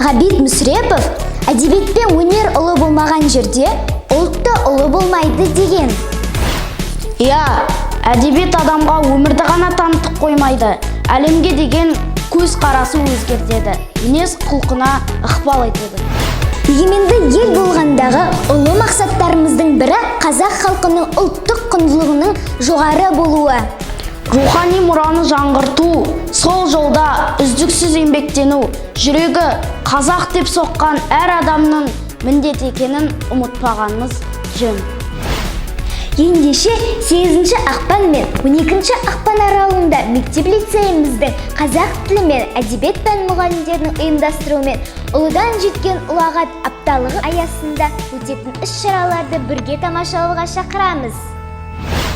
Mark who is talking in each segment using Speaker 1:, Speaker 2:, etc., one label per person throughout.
Speaker 1: Ғабит Мүсірепов әдебиет пен өнер ұлы болмаған жерде ұлт та ұлы болмайды деген.
Speaker 2: Иә, әдебиет адамға өмірді ғана танытып қоймайды, әлемге деген көз қарасы өзгертеді, мінез құлқына ықпал етеді.
Speaker 1: Егеменді ел болғандағы ұлы мақсаттарымыздың бірі қазақ халқының ұлттық құндылығының жоғары болуы.
Speaker 2: Рухани мұраны жаңғырту, сол жолда үздіксіз еңбектену, жүрегі қазақ деп соққан әр адамның міндет екенін ұмытпағанымыз жөн.
Speaker 1: Ендеше 8 ақпан мен 12 ақпан аралығында мектеп-лицейіміздің қазақ тілі мен әдебиет пән мұғалімдерінің ұйымдастыруымен ұлыдан жеткен ұлағат апталығы аясында өтетін іс-шараларды бірге тамашалауға шақырамыз.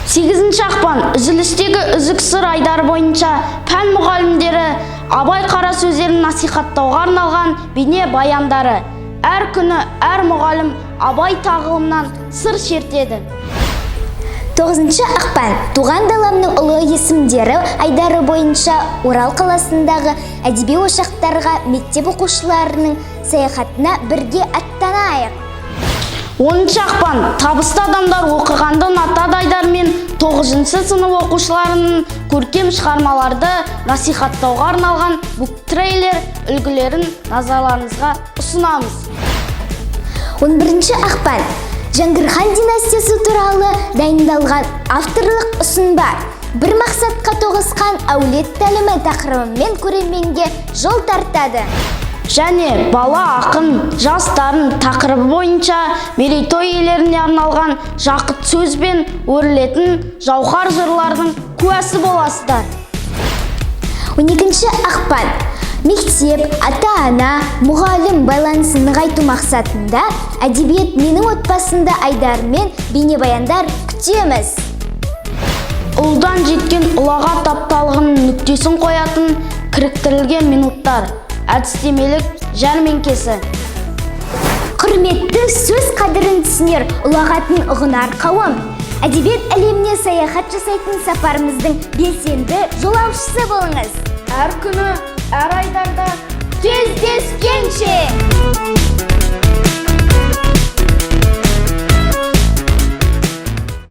Speaker 2: 8 ақпан үзілістегі үзік сыр айдары бойынша пән мұғалімдері абай қара сөздерін насихаттауға арналған бейне баяндары. Әр күні әр мұғалім абай тағылымнан сыр шертеді.
Speaker 1: 9 ақпан туған даламның ұлы есімдері айдары бойынша Орал қаласындағы әдеби ошақтарға мектеп оқушыларының саяхатына бірге аттанайық.
Speaker 2: 10 ақпан табысты адамдар оқығанды ұнатады айдарымен 9 сынып оқушыларының көркем шығармаларды насихаттауға арналған буктрейлер үлгілерін назарларыңызға ұсынамыз.
Speaker 1: 11 ақпан Жәңгір хан династиясы туралы дайындалған авторлық ұсын бар. Бір мақсатқа тоғысқан әулет тәлімі тақырыбымен көрерменге жол тартады.
Speaker 2: Және бала ақын жастарын тақырыбы бойынша мерейтой иелеріне арналған жақыт сөзбен өрілетін жауһар жырлардың куәсі боласыздар.
Speaker 1: 12 ақпан мектеп, ата-ана, мұғалім байланысын нығайту мақсатында әдебиет менің отбасымда айдарымен бейнебаяндар күтеміз.
Speaker 2: Ұлдан жеткен ұлағат апталығының нүктесін қоятын кіріктірілген минуттар, әдістемелік жәрмеңкесі.
Speaker 1: Құрметті сөз қадірін түсінер ұлағатын ұғынар қауым. Әдебиет әлеміне саяхат жасайтын сапарымыздың белсенді жолаушысы болыңыз.
Speaker 2: Әр күні, әр айдарда
Speaker 1: кездескенше!